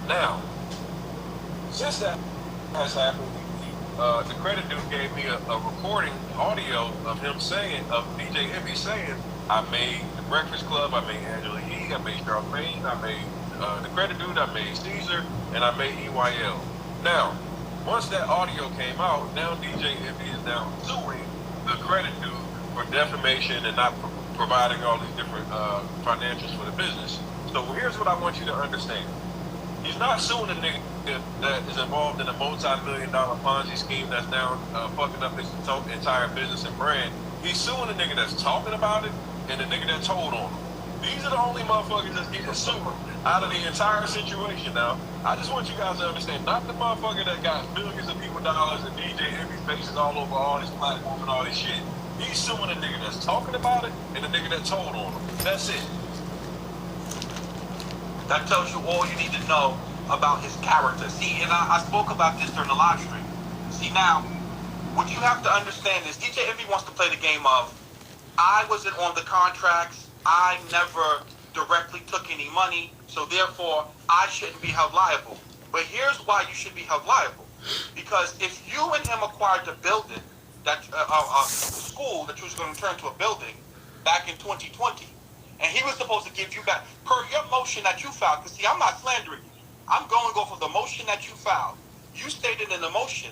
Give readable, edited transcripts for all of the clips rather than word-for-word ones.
Now, since that has happened, the credit dude gave me a recording audio of him saying, of DJ Envy saying, I made the Breakfast Club, I made Angela Yee, I made Charlamagne, I made the credit dude, I made Caesar, and I made EYL. Now, once that audio came out, now DJ Envy is now suing the credit dude for defamation and not providing all these different financials for the business. So here's what I want you to understand. He's not suing a nigga that is involved in a multi-million-dollar Ponzi scheme that's now fucking up his entire business and brand. He's suing a nigga that's talking about it and the nigga that told on him. These are the only motherfuckers that's getting sued out of the entire situation now. I just want you guys to understand, not the motherfucker that got millions of people dollars and DJ Envy's faces all over all this platform and all this shit. He's suing a nigga that's talking about it and the nigga that told on him. That's it. That tells you all you need to know about his character. See, and I spoke about this during the live stream. See, now, what you have to understand is DJ Envy wants to play the game of, I wasn't on the contracts, I never directly took any money, so therefore I shouldn't be held liable. But here's why you should be held liable. Because if you and him acquired the building, that school that you was going to turn to a building back in 2020, and he was supposed to give you back, per your motion that you filed, because see, I'm not slandering you. I'm going to go for the motion that you filed. You stated in the motion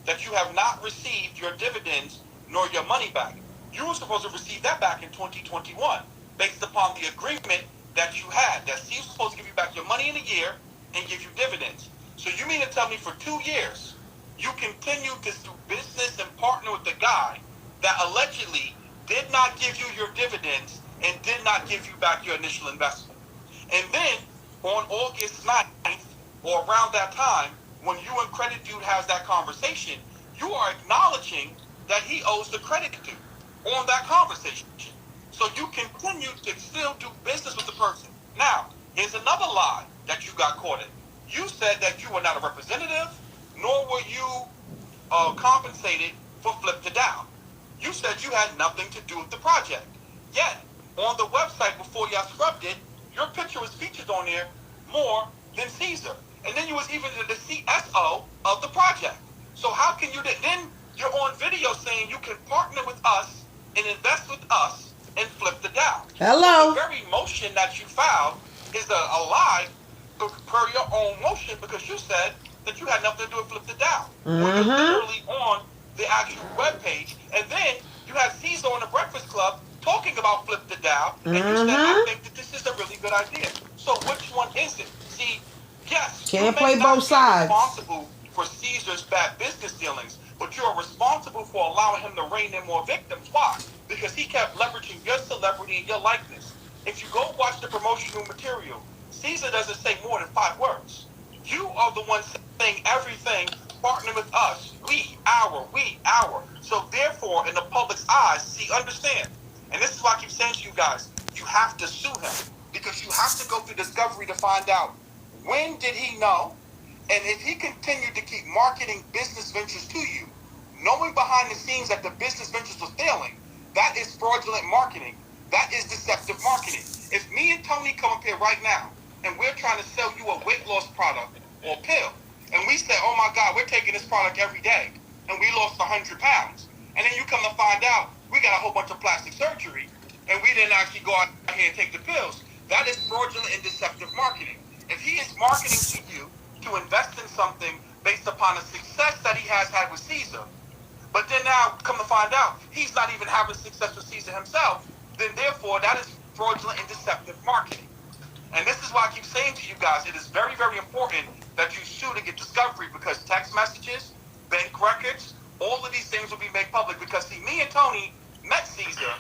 that you have not received your dividends nor your money back. You were supposed to receive that back in 2021, based upon the agreement that you had, that he was supposed to give you back your money in a year and give you dividends. So you mean to tell me for 2 years, you continued to do business and partner with the guy that allegedly did not give you your dividends and did not give you back your initial investment. And then on August 9th, or around that time, when you and Credit Dude has that conversation, you are acknowledging that he owes the Credit Dude on that conversation. So you continue to still do business with the person. Now, here's another lie that you got caught in. You said that you were not a representative, nor were you compensated for Flip to Dow. You said you had nothing to do with the project. Yet, on the website before y'all scrubbed it, your picture was featured on there more than Caesar. And then you was even the CSO of the project. So how can you, then you're on video saying you can partner with us and invest with us and flip the Dow. Hello. So the very motion that you filed is a lie per your own motion, because you said that you had nothing to do with flip the Dow. When you're literally on the actual webpage, and then you had Caesar on the Breakfast Club talking about flip the Dow, and you said, I think that this is a really good idea. So which one is it? See, yes, can't play both sides. Responsible for Caesar's bad business dealings, but you're responsible for allowing him to rein in more victims. Why? Because he kept leveraging your celebrity and your likeness. If you go watch the promotional material, Caesar doesn't say more than 5 words. You are the one saying everything, partner with us, we, our. So therefore, in the public's eyes, see, understand, and this is why I keep saying to you guys, you have to sue him, because you have to go through discovery to find out when did he know, and if he continued to keep marketing business ventures to you, knowing behind the scenes that the business ventures was failing, that is fraudulent marketing. That is deceptive marketing. If me and Tony come up here right now, and we're trying to sell you a weight loss product or pill, and we say, oh my God, we're taking this product every day, and we lost 100 pounds, and then you come to find out we got a whole bunch of plastic surgery, and we didn't actually go out here and take the pills, that is fraudulent and deceptive marketing. If he is marketing to you to invest in something based upon the success that he has had with Caesar, but then now come to find out he's not even having success with Caesar himself, then therefore that is fraudulent and deceptive marketing. And this is why I keep saying to you guys, it is very, very important that you sue to get discovery, because text messages, bank records, all of these things will be made public. Because see, me and Tony met Caesar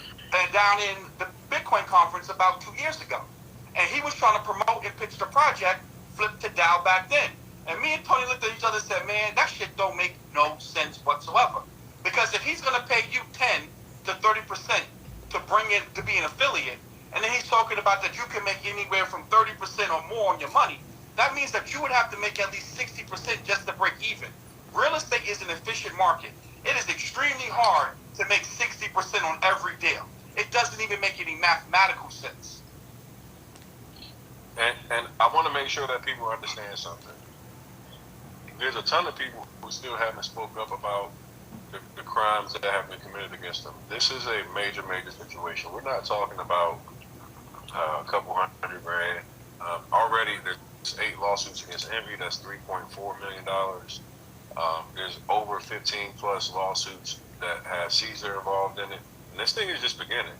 down in the Bitcoin conference about 2 years ago. And he was trying to promote and pitch the project, Flip to Dow back then. And me and Tony looked at each other and said, man, that shit don't make no sense whatsoever. Because if he's going to pay you 10 to 30% to bring in, to be an affiliate, and then he's talking about that you can make anywhere from 30% or more on your money, that means that you would have to make at least 60% just to break even. Real estate is an efficient market. It is extremely hard to make 60% on every deal. It doesn't even make any mathematical sense. And I want to make sure that people understand something. There's a ton of people who still haven't spoke up about the crimes that have been committed against them. This is a major, major situation. We're not talking about a couple $100 grand. Already, there's 8 lawsuits against Envy. That's $3.4 million. There's over 15 plus lawsuits that have Caesar involved in it. And this thing is just beginning.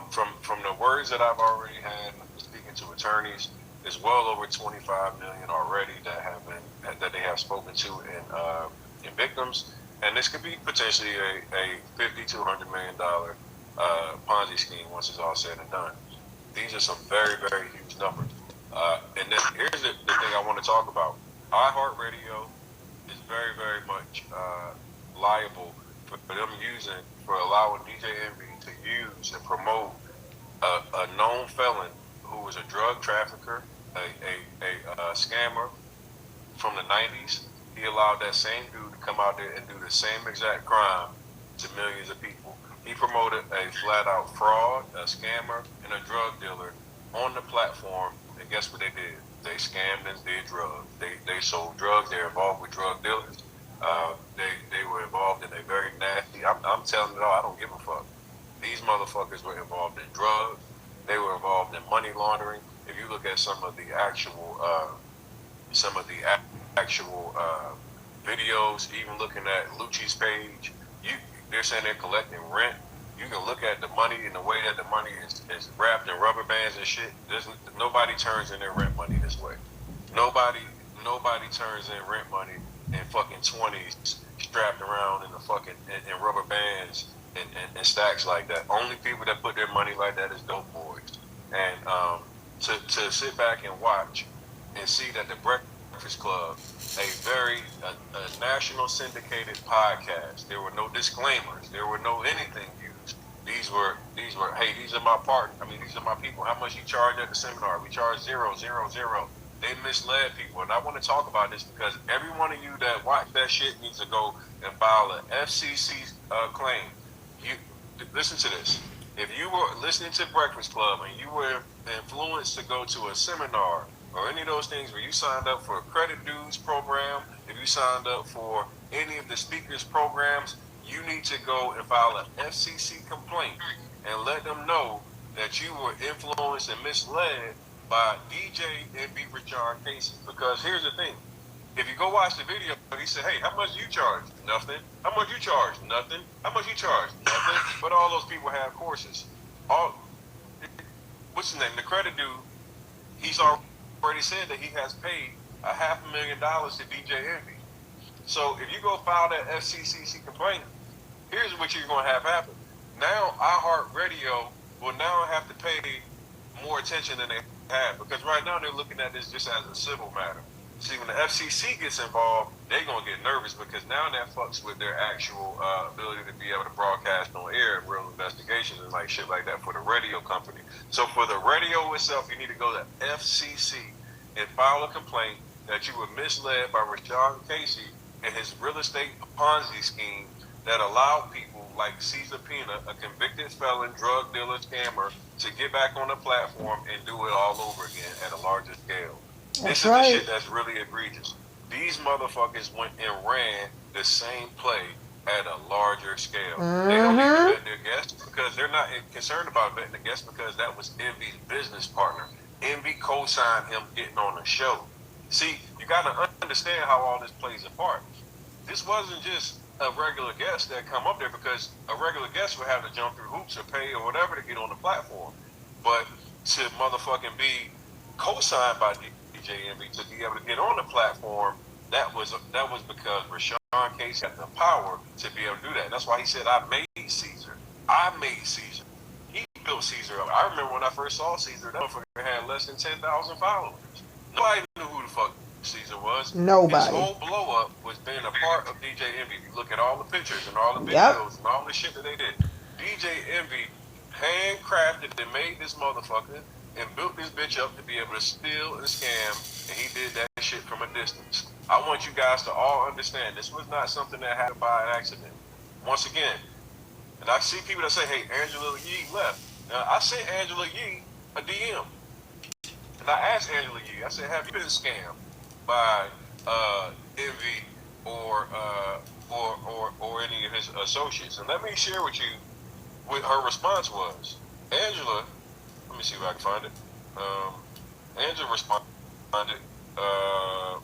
From the words that I've already had speaking to attorneys, there's well over 25 million already that they have spoken to in victims, and this could be potentially a $50 to $100 million Ponzi scheme once it's all said and done. These are some very, very huge numbers. And then here's the thing I want to talk about. iHeartRadio is very, very much liable for allowing DJ Envy to use and promote a known felon who was a drug trafficker, a scammer from the 90s. He allowed that same dude to come out there and do the same exact crime to millions of people. He promoted a flat-out fraud, a scammer, and a drug dealer on the platform, and guess what they did? They scammed and did drugs. They sold drugs. They're involved with drug dealers. They were involved in a very nasty. I'm telling you, I don't give a fuck. These motherfuckers were involved in drugs. They were involved in money laundering. If you look at some of the actual videos, even looking at Lucci's page, they're saying they're collecting rent. You can look at the money and the way that the money is wrapped in rubber bands and shit. Nobody turns in their rent money this way. Nobody turns in rent money in fucking 20s strapped around in the fucking in rubber bands and stacks like that. Only people that put their money like that is dope boys. And to sit back and watch and see that the Breakfast Club, a national syndicated podcast, there were no disclaimers, there were no anything used. These were, hey, these are my partners. I mean, these are my people. How much you charge at the seminar? We charge $0, $0, $0. They misled people, and I want to talk about this because every one of you that watch that shit needs to go and file an FCC claim. You listen to this. If you were listening to Breakfast Club and you were influenced to go to a seminar or any of those things where you signed up for a credit dues program, if you signed up for any of the speakers' programs, you need to go and file an FCC complaint and let them know that you were influenced and misled by DJ Envy Rashard Casey. Because here's the thing. If you go watch the video, he said, hey, how much do you charge? Nothing. How much you charge? Nothing. How much you charge? Nothing. But all those people have courses. What's his name? The credit dude, he's already said that he has paid $500,000 to DJ Envy. So if you go file that FCC complaint, here's what you're going to have happen. Now iHeartRadio will now have to pay more attention than they have, because right now they're looking at this just as a civil matter. See, when the FCC gets involved, they're going to get nervous because now that fucks with their actual ability to be able to broadcast on air real investigations and like shit like that for the radio company. So for the radio itself, you need to go to FCC and file a complaint that you were misled by Rashard Casey and his real estate Ponzi scheme that allowed people like Caesar Pina, a convicted felon, drug dealer, scammer, to get back on the platform and do it all over again at a larger scale. This is the shit that's really egregious. These motherfuckers went and ran the same play at a larger scale. They don't even vet their guests because they're not concerned about vetting the guests because that was Envy's business partner. Envy co-signed him getting on the show. See, you got to understand how all this plays a part. This wasn't just a regular guest that come up there because a regular guest would have to jump through hoops or pay or whatever to get on the platform. But to motherfucking be co-signed by DJ Envy to be able to get on the platform, that was because Rashard Casey had the power to be able to do that. That's why he said, I made Caesar. I made Caesar. He built Caesar up. I remember when I first saw Caesar, that motherfucker had less than 10,000 followers. Nobody knew who the fuck Caesar was. Nobody. His whole blow up was being a part of DJ Envy. If you look at all the pictures and all the videos and all the shit that they did, DJ Envy handcrafted and made this motherfucker and built this bitch up to be able to steal and scam, and he did that shit from a distance. I want you guys to all understand this was not something that happened by an accident. Once again, and I see people that say, hey, Angela Yee left. Now, I sent Angela Yee a DM. And I asked Angela Yee, I said, have you been scammed by Envy or any of his associates? And let me share with you what her response was. Angela, let me see if I can find it. Angela responded, I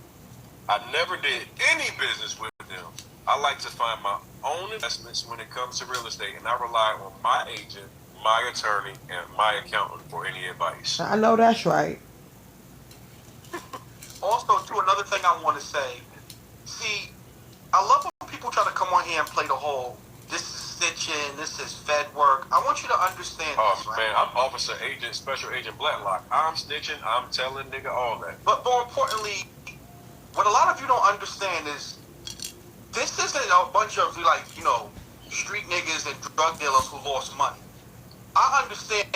never did any business with them. I like to find my own investments when it comes to real estate, and I rely on my agent, my attorney, and my accountant for any advice. I know that's right. Also, too, another thing I want to say, see, I love when people try to come on here and play the whole, this is stitching, this is Fed work. I want you to understand this, right? Man, I'm Officer Agent, Special Agent Blacklock. I'm snitching, I'm telling nigga all that. But more importantly, what a lot of you don't understand is, this isn't a bunch of, like, you know, street niggas and drug dealers who lost money. I understand,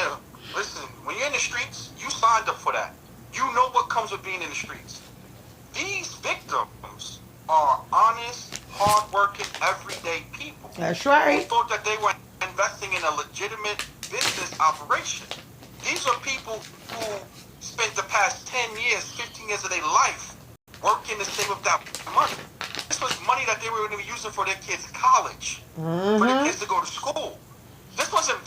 listen, when you're in the streets, you signed up for that. You know what comes with being in the streets. These victims are honest, hard-working, everyday people. That's right. Who thought that they were investing in a legitimate business operation. These are people who spent the past 10 years, 15 years of their life working to save up that money. This was money that they were going to be using for their kids' college, for their kids to go to school. This wasn't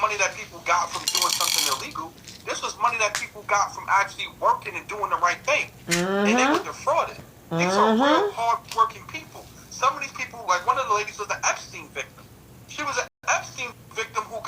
money that people got from doing something illegal. This was money that people got from actually working and doing the right thing. And they were defrauded. These are real hard-working people. Some of these people, like one of the ladies was an Epstein victim. She was an Epstein victim who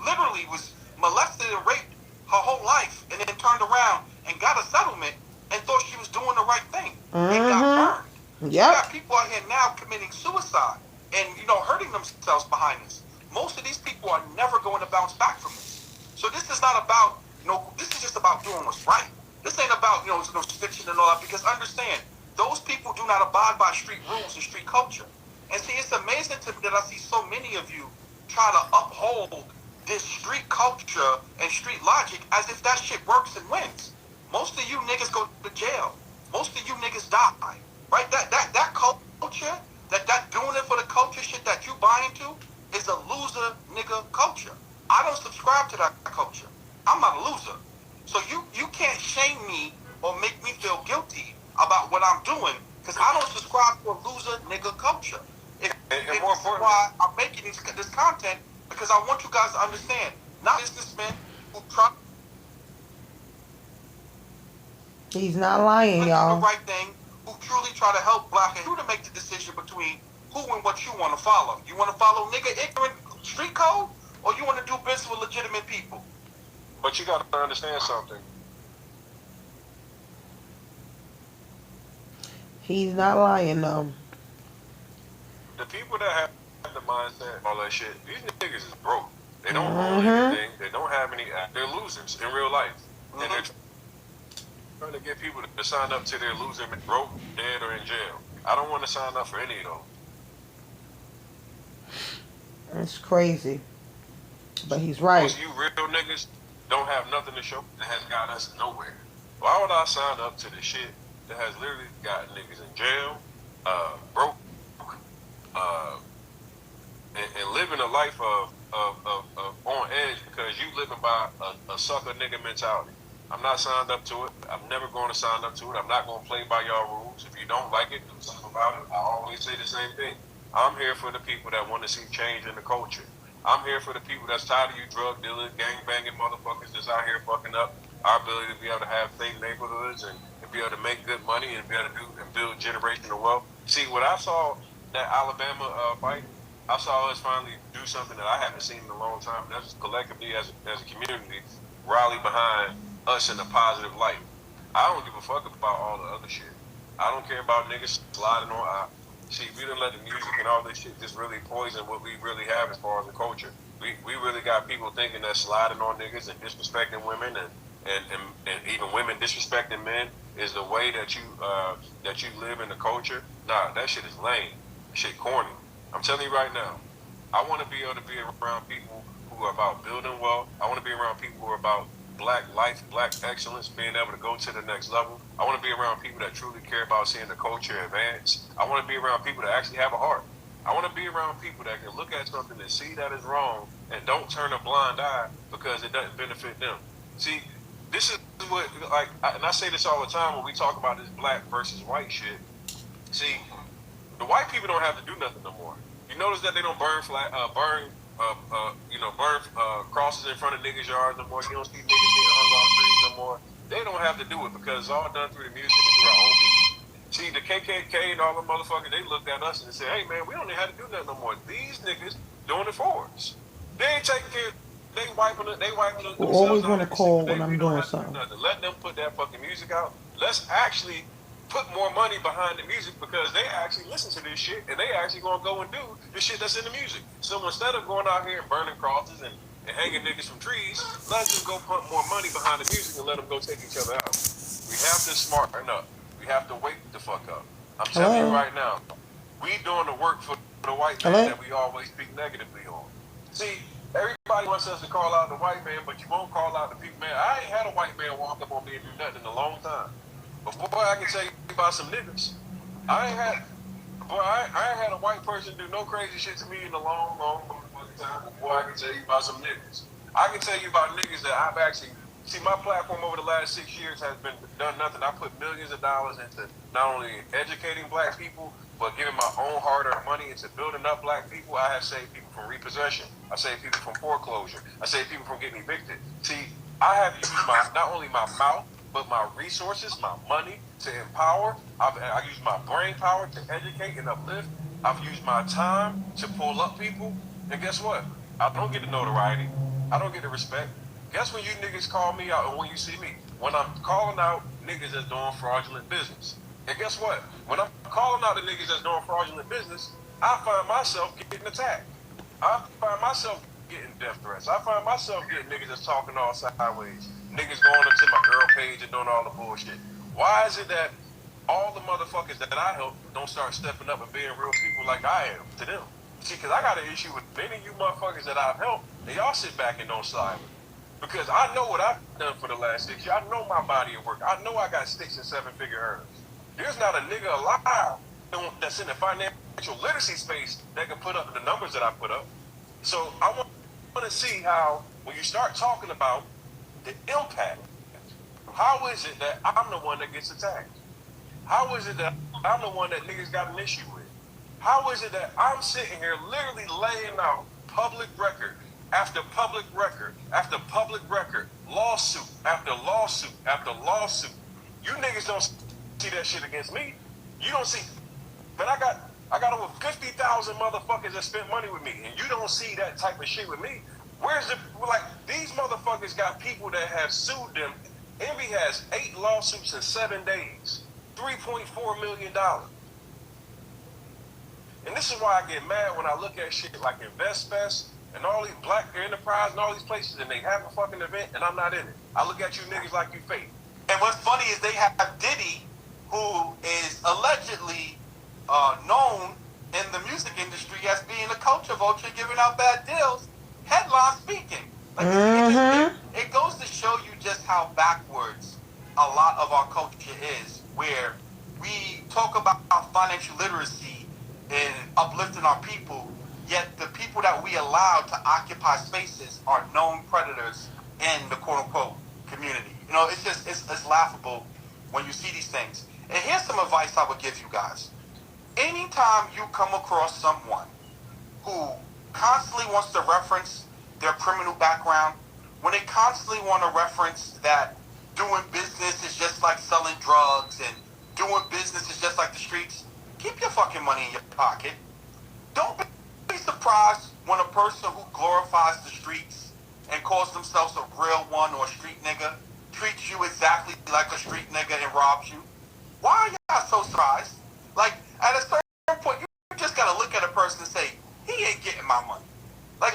literally was molested and raped her whole life, and then turned around and got a settlement and thought she was doing the right thing. And got burned. Yep. You got people out here now committing suicide and, you know, hurting themselves behind this. Most of these people are never going to bounce back from this. So this is not about, you know, this is just about doing what's right. This ain't about, you know, fiction and all that, because understand, those people do not abide by street rules and street culture. And see, it's amazing to me that I see so many of you try to uphold this street culture and street logic as if that shit works and wins. Most of you niggas go to jail. Most of you niggas die. Right? That culture, that doing it for the culture shit that you buy into is a loser nigga culture. I don't subscribe to that culture. I'm not a loser. So you can't shame me or make me feel guilty about what I'm doing, because I don't subscribe to a loser nigga culture. And more importantly, why I'm making this content, because I want you guys to understand, not businessmen who try. He's not lying, y'all. Do the right thing, who truly try to help black and you to make the decision between who and what you want to follow. You want to follow nigga ignorant street code, or you want to do business with legitimate people? But you got to understand something. He's not lying, though. The people that have the mindset, all that shit, these niggas is broke. They don't own anything. They don't have any. They're losers in real life, and they're trying to get people to sign up to their loser, broke, dead, or in jail. I don't want to sign up for any of those. It's crazy, but he's right. Most of you real niggas don't have nothing to show that has got us nowhere. Why would I sign up to the shit that has literally got niggas in jail, broke, and living a life of on edge because you living by a sucker nigga mentality? I'm not signed up to it. I'm never going to sign up to it. I'm not going to play by y'all rules. If you don't like it, do something about it. I always say the same thing. I'm here for the people that want to see change in the culture. I'm here for the people that's tired of you drug dealing, gang banging motherfuckers that's out here fucking up our ability to be able to have safe neighborhoods and be able to make good money and be able to do and build generational wealth. See, what I saw that Alabama fight, I saw us finally do something that I haven't seen in a long time. That's collectively as a community rally behind us in a positive light. I don't give a fuck about all the other shit. I don't care about niggas sliding on. See, we done let the music and all this shit just really poison what we really have as far as the culture. We really got people thinking that sliding on niggas and disrespecting women and even women disrespecting men is the way that you live in the culture. Nah, that shit is lame. That shit corny. I'm telling you right now, I want to be able to be around people who are about building wealth. I want to be around people who are about black life, black excellence, being able to go to the next level. I want to be around people that truly care about seeing the culture advance. I want to be around people that actually have a heart. I want to be around people that can look at something and see that is wrong and don't turn a blind eye because it doesn't benefit them. See, this is what, like, and I say this all the time when we talk about this black versus white shit. See, the white people don't have to do nothing no more. You notice that they don't burn crosses in front of niggas' yards no more. You don't see niggas getting hung off trees no more. They don't have to do it because it's all done through the music and through our own beat. See, the KKK and all the motherfuckers, they looked at us and said, hey, man, we don't even have to do nothing no more. These niggas doing it for us. They ain't taking care. They wiping it. I always want to call when I'm doing something. Let them put that fucking music out. Let's actually put more money behind the music because they actually listen to this shit and they actually gonna go and do the shit that's in the music. So instead of going out here and burning crosses and hanging niggas from trees, let's just go put more money behind the music and let them go take each other out. We have to smarten up. We have to wake the fuck up. I'm telling you right now, we doing the work for the white man that we always speak negatively on. See, everybody wants us to call out the white man, but you won't call out the people, man. I ain't had a white man walk up on me and do nothing in a long time. But boy, I can tell you about some niggas. I ain't had a white person do no crazy shit to me in a long time. Boy, I can tell you about some niggas. I can tell you about niggas that I've actually see. My platform over the last 6 years has been done nothing. I put millions of dollars into not only educating black people, but giving my own hard-earned money into building up black people. I have saved people from repossession. I saved people from foreclosure. I saved people from getting evicted. See, I have used not only my mouth, but my resources, my money to empower. I use my brain power to educate and uplift. I've used my time to pull up people. And guess what? I don't get the notoriety. I don't get the respect. Guess when you niggas call me out and when you see me? When I'm calling out niggas that's doing fraudulent business. And guess what? When I'm calling out the niggas that's doing fraudulent business, I find myself getting attacked. I find myself getting death threats. I find myself getting niggas that's talking all sideways. Niggas going up to my girl page and doing all the bullshit. Why is it that all the motherfuckers that I help don't start stepping up and being real people like I am to them? See, because I got an issue with many of you motherfuckers that I've helped, and y'all sit back and don't slide with me. Because I know what I've done for the last 6 years. I know my body of work. I know I got 6 and 7 figure earners. There's not a nigga alive that's in the financial literacy space that can put up the numbers that I put up. So I want to see how, when you start talking about the impact, how is it that I'm the one that gets attacked? How is it that I'm the one that niggas got an issue with? How is it that I'm sitting here literally laying out public record after public record after public record, lawsuit after lawsuit after lawsuit? You niggas don't see that shit against me. You don't see, but I got over 50,000 motherfuckers that spent money with me, and you don't see that type of shit with me. Where's the, like, these motherfuckers got people that have sued them. Envy has 8 lawsuits in 7 days, $3.4 million. And this is why I get mad when I look at shit like InvestFest and all these Black Enterprise and all these places, and they have a fucking event and I'm not in it. I look at you niggas like you fake. And what's funny is they have Diddy, who is allegedly known in the music industry as being a culture vulture, giving out bad deals, headline speaking. Like, it goes to show you just how backwards a lot of our culture is, where we talk about financial literacy and uplifting our people, yet the people that we allow to occupy spaces are known predators in the quote-unquote community. You know, it's just, it's laughable when you see these things. And here's some advice I would give you guys. Anytime you come across someone who constantly wants to reference their criminal background, when they constantly want to reference that doing business is just like selling drugs and doing business is just like the streets, keep your fucking money in your pocket. Don't be surprised when a person who glorifies the streets and calls themselves a real one or a street nigga treats you exactly like a street nigga and robs you. Why are y'all so surprised? Like, at a certain point, you just gotta look at a person and say, he ain't getting my money. Like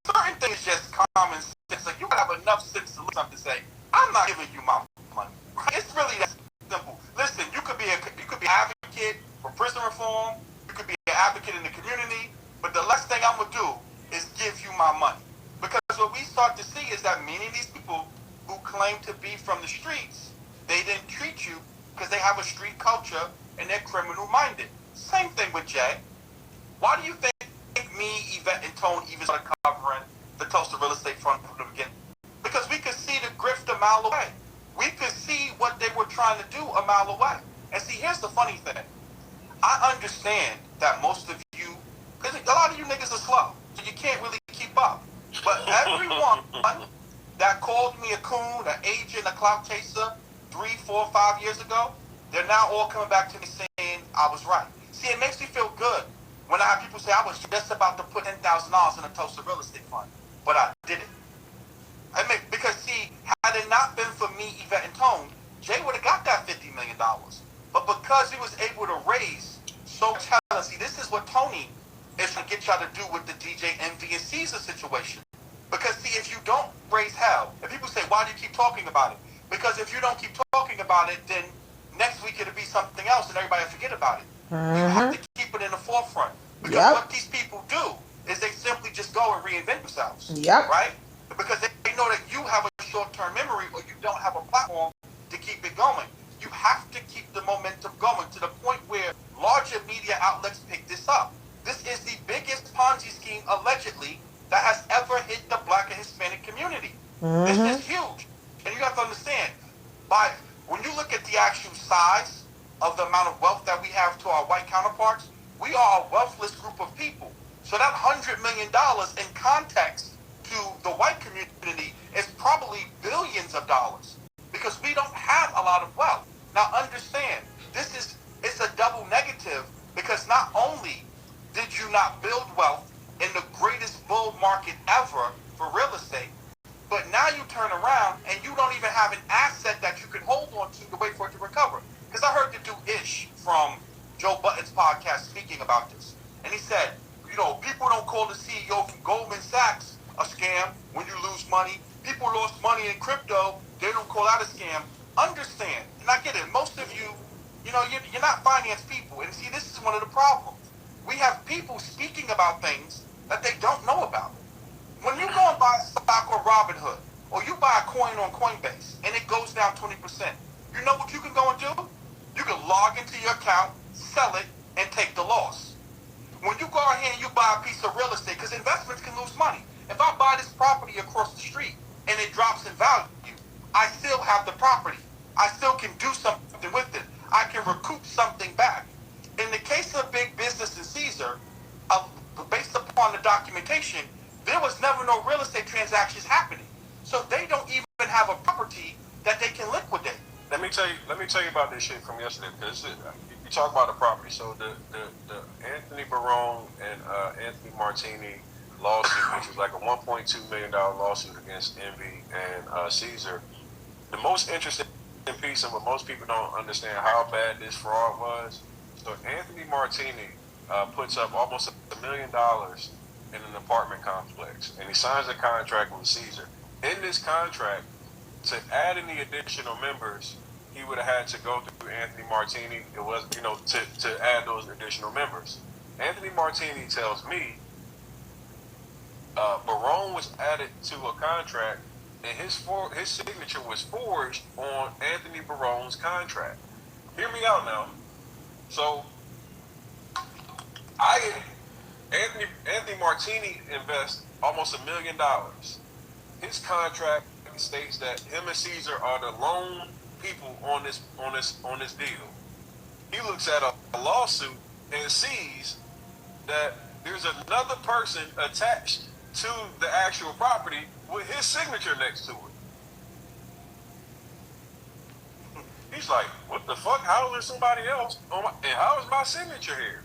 certain things just common sense. Like, you gotta have enough sense to look something and say, I'm not giving you my money. It's really that simple. Listen, you could be an advocate for prison reform. You could be an advocate in the community. But the last thing I'm gonna do is give you my money. Because what we start to see is that many of these people who claim to be from the streets, they didn't treat you because they have a street culture and they're criminal minded. Same thing with Jay. Why do you think me, Yvette, and Tone even started covering the Tulsa Real Estate Fund from the beginning? Because we could see the grift a mile away. we could see what they were trying to do a mile away. And see, here's the funny thing. I understand that most of you, because a lot of you niggas are slow, so you can't really keep up. But everyone that called me a coon, an agent, a clout chaser 3, 4, 5 years ago, they're now all coming back to me saying I was right. See, it makes me feel good when I have people say I was just about to put $10,000 in a Tulsa real estate fund, but I didn't. Because see, had it not been for me, Yvette, and Tone, Jay would have got that $50 million. But because he was able to raise so much hell, see, this is what Tony is trying to get y'all to do with the DJ Envy and Caesar situation. Because see, if you don't raise hell, and people say, why do you keep talking about it? Because if you don't keep talking about it, then next week it'll be something else and everybody will forget about it. You have to keep it in the forefront. Because what these people do is they simply just go and reinvent themselves. Right? Because they know that you have a short-term memory or you don't have a platform to keep it going. You have to keep the momentum going to the point where larger media outlets pick this up. This is the biggest Ponzi scheme, allegedly, that has ever hit the Black and Hispanic community. This is huge. And you have to understand, when you look at the actual size of the amount of wealth that we have to our white counterparts, we are a wealthless group of people. So that $100 million in context to the white community is probably billions of dollars because we don't have a lot of wealth. Now understand, it's a double negative because not only did you not build wealth in the greatest bull market ever for real estate, but now you turn around and you don't even have an asset that you can hold on to wait for it to recover. Because I heard the dude Ish from Joe Budden's podcast speaking about this. And he said, people don't call the CEO from Goldman Sachs a scam when you lose money. People lost money in crypto. They don't call that a scam. Understand, and I get it, most of you, you're not finance people. And see, this is one of the problems. We have people speaking about things that they don't know about. When you go and buy a stock on Robinhood, or you buy a coin on Coinbase, and it goes down 20%, you know what you can go and do? You can log into your account, sell it, and take the loss. When you go ahead and you buy a piece of real estate, because investments can lose money. If I buy this property across the street and it drops in value, I still have the property. I still can do something with it. I can recoup something back. In the case of Big Business and Caesar, based upon the documentation, there was never no real estate transactions happening. So they don't even have a property that they can liquidate. Let me tell you about this shit from yesterday, because you talk about the property. So the Anthony Barone and Anthony Martini lawsuit, which was like a $1.2 million lawsuit against Envy and Caesar. The most interesting piece, and what most people don't understand how bad this fraud was. So Anthony Martini puts up almost $1 million in an apartment complex, and he signs a contract with Caesar. In this contract, to add any additional members, he would have had to go through Anthony Martini. It was, to add those additional members. Anthony Martini tells me Barone was added to a contract, and his signature was forged on Anthony Barone's contract. Hear me out now. So, Anthony Martini invests almost $1 million. His contract states that him and Caesar are the lone people on this deal. He looks at a lawsuit and sees that there's another person attached to the actual property with his signature next to it. He's like, what the fuck? How is there somebody else and how is my signature here?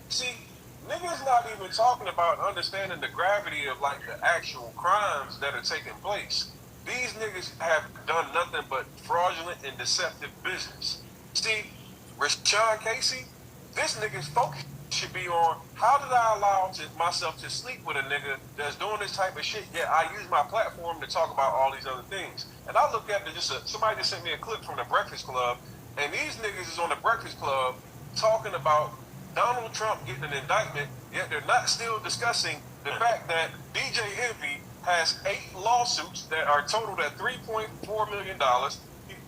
See, niggas not even talking about understanding the gravity of like the actual crimes that are taking place. These niggas have done nothing but fraudulent and deceptive business. See, Rashawn Casey, this nigga's focus should be on how did I allow myself to sleep with a nigga that's doing this type of shit, yet I use my platform to talk about all these other things. And I look at somebody just sent me a clip from the Breakfast Club, and these niggas is on the Breakfast Club talking about Donald Trump getting an indictment, yet they're not still discussing the fact that DJ Envy has 8 lawsuits that are totaled at $3.4 million.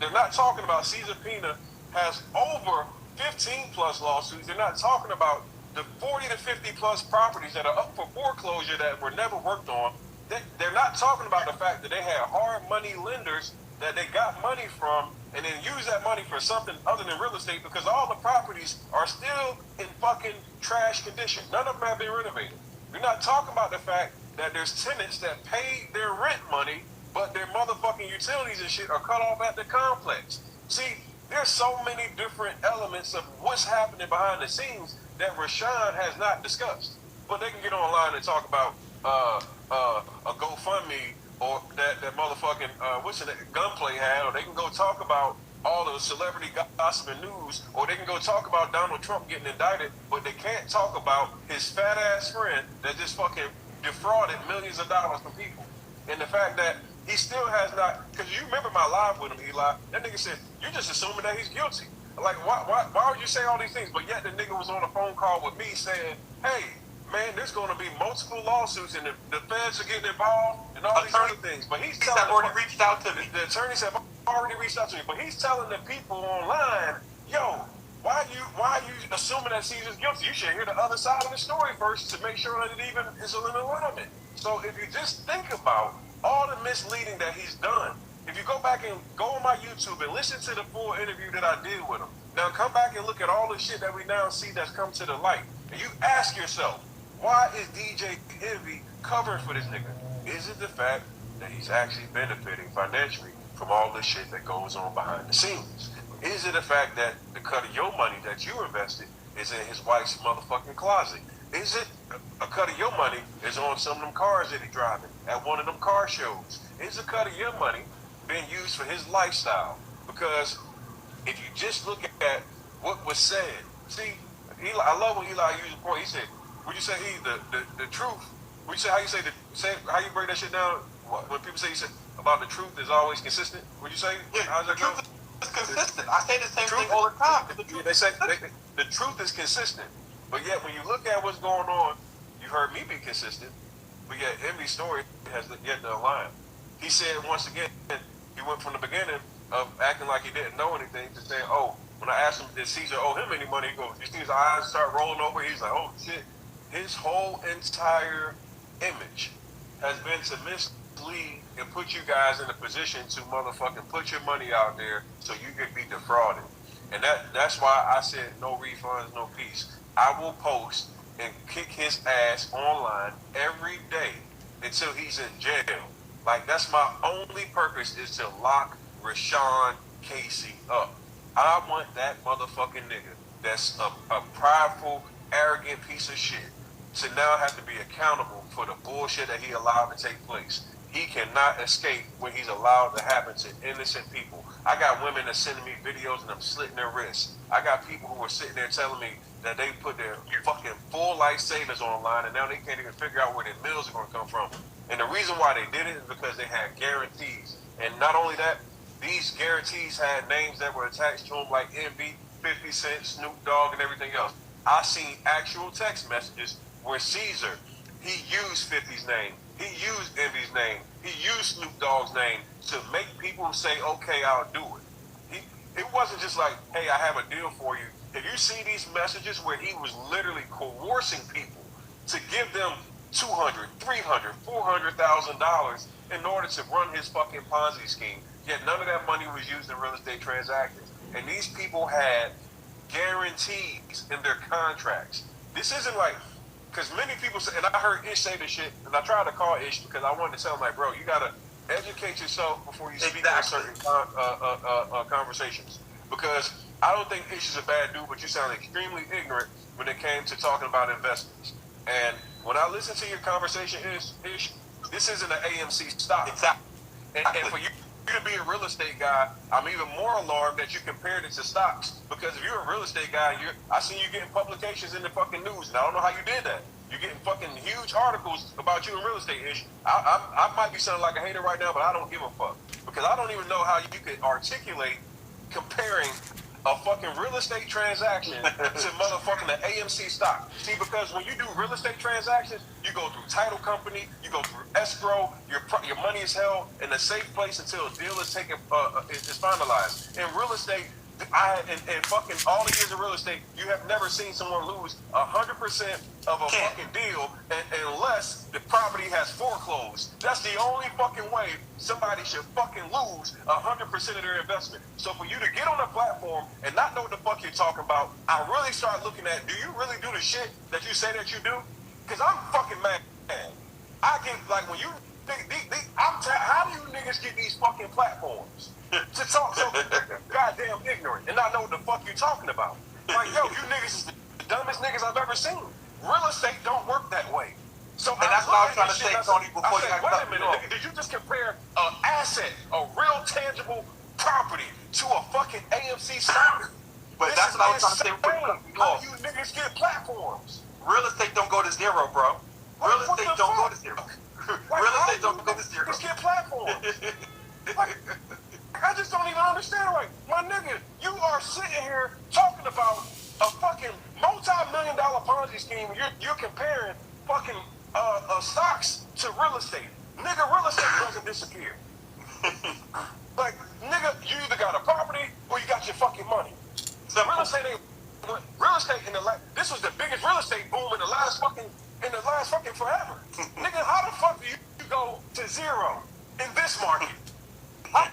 They're not talking about Caesar Pina has over 15 plus lawsuits. They're not talking about the 40 to 50 plus properties that are up for foreclosure that were never worked on. They're not talking about the fact that they had hard money lenders that they got money from and then use that money for something other than real estate because all the properties are still in fucking trash condition. None of them have been renovated. We're not talking about the fact that there's tenants that paid their rent money, but their motherfucking utilities and shit are cut off at the complex. See, there's so many different elements of what's happening behind the scenes that Rashawn has not discussed. But they can get online and talk about a GoFundMe or that motherfucking what's it Gunplay had, or they can go talk about all the celebrity gossip and news, or they can go talk about Donald Trump getting indicted, but they can't talk about his fat ass friend that just fucking defrauded millions of dollars from people. And the fact that he still has not, because you remember my live with him, Eli, that nigga said, you're just assuming that he's guilty. Like, why would you say all these things? But yet the nigga was on a phone call with me saying, hey, man, there's going to be multiple lawsuits and the feds are getting involved and all these other things. But he's telling already reached out to me. The attorneys have already reached out to me. But he's telling the people online, yo, why are you assuming that Caesar's guilty? You should hear the other side of the story first to make sure that it even is in alignment. So if you just think about all the misleading that he's done, if you go back and go on my YouTube and listen to the full interview that I did with him, now come back and look at all the shit that we now see that's come to the light. And you ask yourself, why is DJ Envy covering for this nigga? Is it the fact that he's actually benefiting financially from all the shit that goes on behind the scenes? Is it the fact that the cut of your money that you invested is in his wife's motherfucking closet? Is it a cut of your money is on some of them cars that he's driving at one of them car shows? Is a cut of your money being used for his lifestyle? Because if you just look at what was said, see, Eli, I love when Eli used a point. He said, would you say the truth? Would you say how you break that shit down? When people say about the truth is always consistent, would you say? Yeah, how's that the truth is consistent. I say the same thing all the time. They say the truth is consistent, but yet when you look at what's going on, you heard me be consistent, but yet Envy's story has yet to align. He said once again, he went from the beginning of acting like he didn't know anything to saying, oh, when I asked him, did Caesar owe him any money? He goes, you see his eyes start rolling over. He's like, oh shit. His whole entire image has been to mislead and put you guys in a position to motherfucking put your money out there so you can be defrauded. And that's why I said no refunds, no peace. I will post and kick his ass online every day until he's in jail. Like, that's my only purpose, is to lock Rashawn Casey up. I want that motherfucking nigga that's a prideful, arrogant piece of shit to now have to be accountable for the bullshit that he allowed to take place. He cannot escape what he's allowed to happen to innocent people. I got women that sending me videos and them slitting their wrists. I got people who are sitting there telling me that they put their fucking full life savings online and now they can't even figure out where their meals are going to come from. And the reason why they did it is because they had guarantees. And not only that, these guarantees had names that were attached to them like Envy, 50 Cent, Snoop Dogg, and everything else. I seen actual text messages where Caesar, he used 50's name, he used Envy's name, he used Snoop Dogg's name to make people say, okay, I'll do it. It wasn't just like, hey, I have a deal for you. If you see these messages where he was literally coercing people to give them $200,000, $300,000, $400,000 in order to run his fucking Ponzi scheme, yet none of that money was used in real estate transactions. And these people had guarantees in their contracts. This isn't like, because many people say, and I heard Ish say this shit, and I tried to call Ish because I wanted to tell him, like, bro, you gotta educate yourself before you speak on certain conversations. Because I don't think Ish is a bad dude, but you sound extremely ignorant when it came to talking about investments. And when I listen to your conversation, Ish, this isn't an AMC stock. Exactly. And for you to be a real estate guy, I'm even more alarmed that you compared it to stocks. Because if you're a real estate guy, I see you getting publications in the fucking news, and I don't know how you did that. You're getting fucking huge articles about you in real estate, Ish. I might be sounding like a hater right now, but I don't give a fuck. Because I don't even know how you could articulate comparing a fucking real estate transaction to motherfucking the AMC stock. See, because when you do real estate transactions, you go through title company, you go through escrow, your money is held in a safe place until a deal is taken is finalized. In real estate, in fucking all the years of real estate, you have never seen someone lose 100% of a fucking deal unless the property has foreclosed. That's the only fucking way somebody should fucking lose 100% of their investment. So for you to get on a platform and not know what the fuck you're talking about, I really start looking at, do you really do the shit that you say that you do? Because I'm fucking mad. I get, like, when you, how do you niggas get these fucking platforms to talk so goddamn ignorant and not know what the fuck you're talking about? Like, yo, you niggas is the dumbest niggas I've ever seen. Real estate don't work that way. So, and that's what I was trying to say, Tony, before you got wait a minute, nigga, did you just compare an asset, a real tangible property, to a fucking AMC stock? But that's what I was trying to say. How do you niggas get platforms? Real estate don't go to zero, bro. Real estate don't go to zero. Real estate don't go to zero. Just get platforms. Like, I just don't even understand. Right, my nigga, you are sitting here talking about a fucking multi-million-dollar Ponzi scheme. You're comparing fucking stocks to real estate. Nigga, real estate doesn't disappear. Like, nigga, you either got a property or you got your fucking money. So real estate ain't. Real estate this was the biggest real estate boom in the last fucking forever. Nigga, how the fuck do you go to zero in this market? How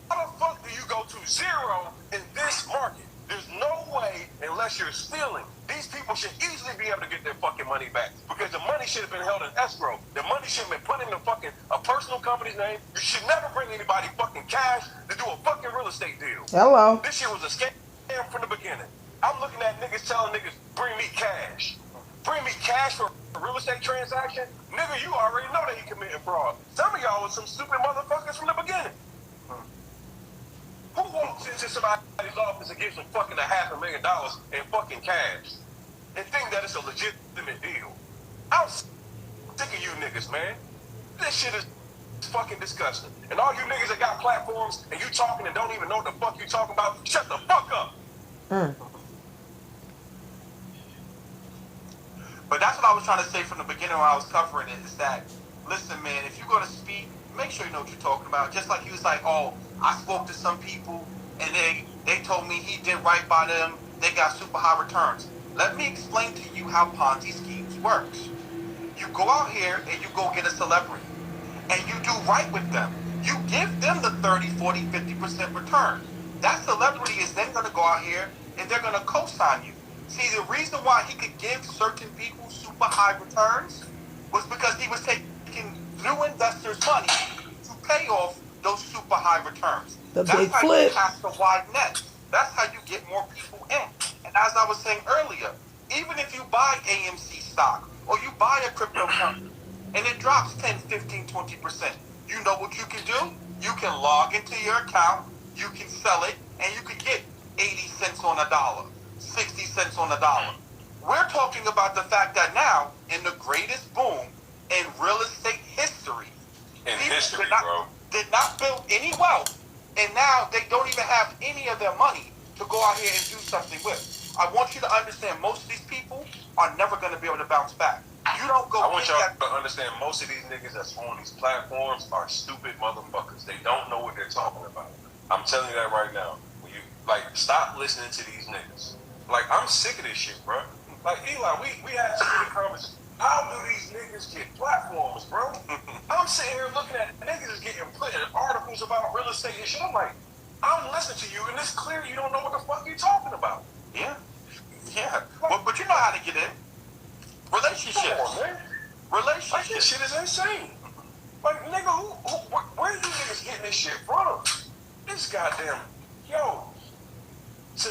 the fuck do you go to zero in this market? There's no way, unless you're stealing. These people should easily be able to get their fucking money back because the money should have been held in escrow. The money should have been put in a personal company's name. You should never bring anybody fucking cash to do a fucking real estate deal. Hello. This shit was a scam from the beginning. I'm looking at niggas telling niggas, bring me cash. Bring me cash for a real estate transaction? Nigga, you already know that he committing fraud. Some of y'all was some stupid motherfuckers from the beginning. Who walks into somebody's office and gives them fucking $500,000 in fucking cash and think that it's a legitimate deal? I'm sick of you niggas, man. This shit is fucking disgusting. And all you niggas that got platforms and you talking and don't even know what the fuck you talking about, shut the fuck up. But that's what I was trying to say from the beginning when I was covering it, is that, listen, man, if you're going to speak, make sure you know what you're talking about. Just like he was like, oh, I spoke to some people, and they told me he did right by them. They got super high returns. Let me explain to you how Ponzi schemes works. You go out here and you go get a celebrity, and you do right with them. You give them the 30, 40, 50% return. That celebrity is then going to go out here, and they're going to co-sign you. See, the reason why he could give certain people super high returns was because he was taking new investors' money to pay off those super high returns. The That's big how flip. you cast a wide net. That's how you get more people in. And as I was saying earlier, even if you buy AMC stock or you buy a cryptocurrency and it drops 10, 15, 20%, you know what you can do? You can log into your account, you can sell it, and you can get 80 cents on a dollar. 60 cents on the dollar. We're talking about the fact that now, in the greatest boom in real estate history, did not build any wealth, and now they don't even have any of their money to go out here and do something with. I want you to understand, most of these people are never going to be able to bounce back. You don't go. I want y'all to understand, most of these niggas that's on these platforms are stupid motherfuckers. They don't know what they're talking about. I'm telling you that right now. Stop listening to these niggas. Like, I'm sick of this shit, bro. Like, Eli, we had so many conversations. How do these niggas get platforms, bro? I'm sitting here looking at niggas is getting put in articles about real estate and shit. I'm like, I'm listening to you, and it's clear you don't know what the fuck you're talking about. Yeah. But you know how to get in. Relationships. Come on, man. Relationships. Like, this shit is insane. Like, nigga, where are you niggas getting this shit from? This goddamn, to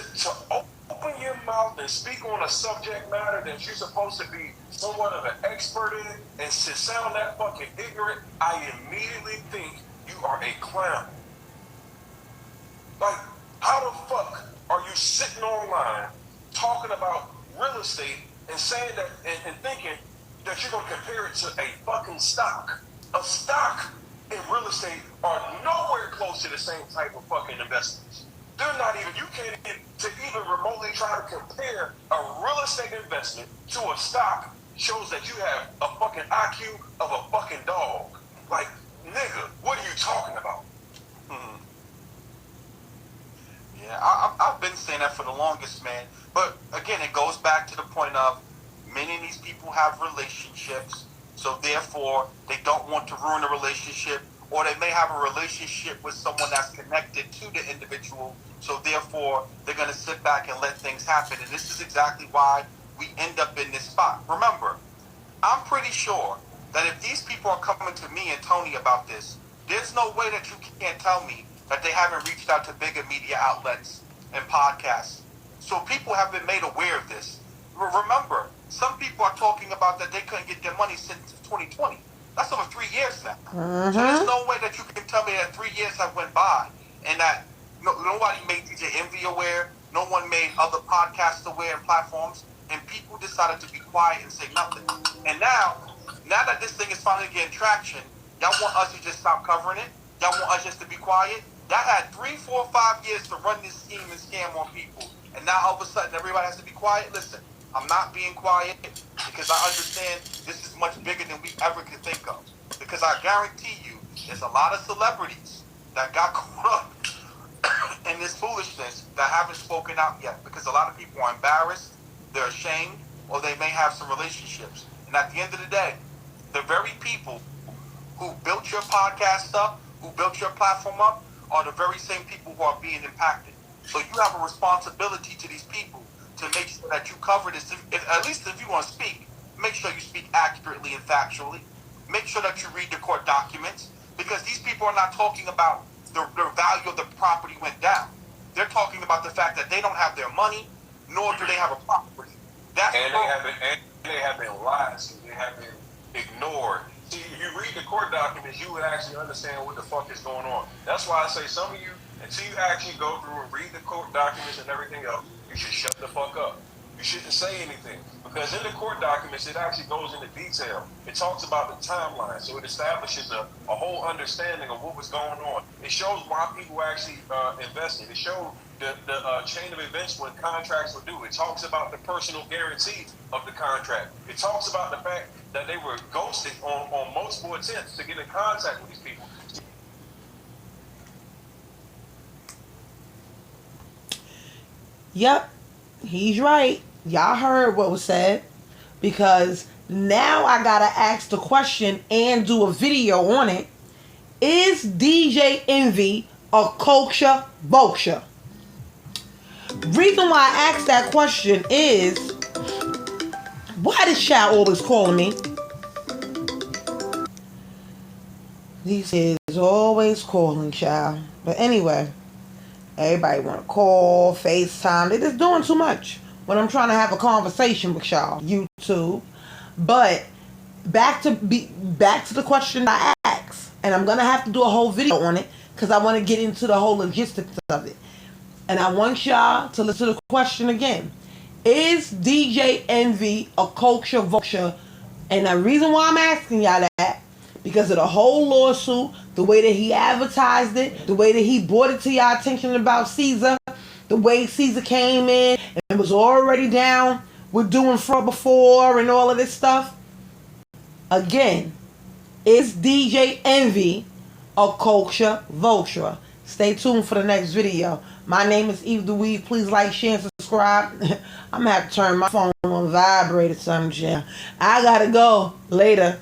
open your mouth and speak on a subject matter that you're supposed to be somewhat of an expert in, and to sound that fucking ignorant, I immediately think you are a clown. Like, how the fuck are you sitting online talking about real estate and saying that and thinking that you're gonna compare it to a fucking stock? A stock and real estate are nowhere close to the same type of fucking investments. They're not even, you can't even remotely try to compare a real estate investment to a stock. Shows that you have a fucking IQ of a fucking dog. Like, nigga, what are you talking about? Yeah, I've been saying that for the longest, man. But again, it goes back to the point of many of these people have relationships, so therefore they don't want to ruin a relationship, or they may have a relationship with someone that's connected to the individual, so therefore they're going to sit back and let things happen. And this is exactly why we end up in this spot. Remember, I'm pretty sure that if these people are coming to me and Tony about this, there's no way that you can't tell me that they haven't reached out to bigger media outlets and podcasts. So people have been made aware of this. Remember, some people are talking about that they couldn't get their money since 2020. That's over 3 years now. So there's no way that you can tell me that 3 years have went by and that nobody made DJ Envy aware, no one made other podcasts aware and platforms, and people decided to be quiet and say nothing. And now that this thing is finally getting traction, y'all want us to just stop covering it? Y'all want us just to be quiet? Y'all had 3, 4, 5 years to run this scheme and scam on people, and now all of a sudden everybody has to be quiet? Listen, I'm not being quiet because I understand this is much bigger than we ever could think of. Because I guarantee you, there's a lot of celebrities that got caught up in this foolishness that haven't spoken out yet. Because a lot of people are embarrassed, they're ashamed, or they may have some relationships. And at the end of the day, the very people who built your podcast up, who built your platform up, are the very same people who are being impacted. So you have a responsibility to these people to make sure that you cover this. At least if you want to speak, make sure you speak accurately and factually. Make sure that you read the court documents, because these people are not talking about the value of the property went down. They're talking about the fact that they don't have their money, nor do they have a property. They have been lied to. They have been ignored. See, if you read the court documents, you would actually understand what the fuck is going on. That's why I say some of you, until you actually go through and read the court documents and everything else, you should shut the fuck up. You shouldn't say anything. Because in the court documents, it actually goes into detail. It talks about the timeline. So it establishes a whole understanding of what was going on. It shows why people actually invested. It shows the chain of events when contracts were due. It talks about the personal guarantees of the contract. It talks about the fact that they were ghosted on multiple attempts to get in contact with these people. Yep, he's right. Y'all heard what was said, because now I gotta ask the question and do a video on it. Is DJ Envy a culture vulture? Reason why I asked that question is, why this child always calling me? These is always calling, child. But anyway, everybody want to call, FaceTime. They just doing too much when I'm trying to have a conversation with y'all. YouTube. But back to the question I asked. And I'm going to have to do a whole video on it, because I want to get into the whole logistics of it. And I want y'all to listen to the question again. Is DJ Envy a culture vulture? And the reason why I'm asking y'all that, because of the whole lawsuit, the way that he advertised it, the way that he brought it to y'all attention about Caesar, the way Caesar came in and was already down with doing fraud before and all of this stuff. Again, is DJ Envy a culture vulture? Stay tuned for the next video. My name is Eve the Weave. Please like, share, and subscribe. I'm going to have to turn my phone on vibrate or something. I got to go. Later.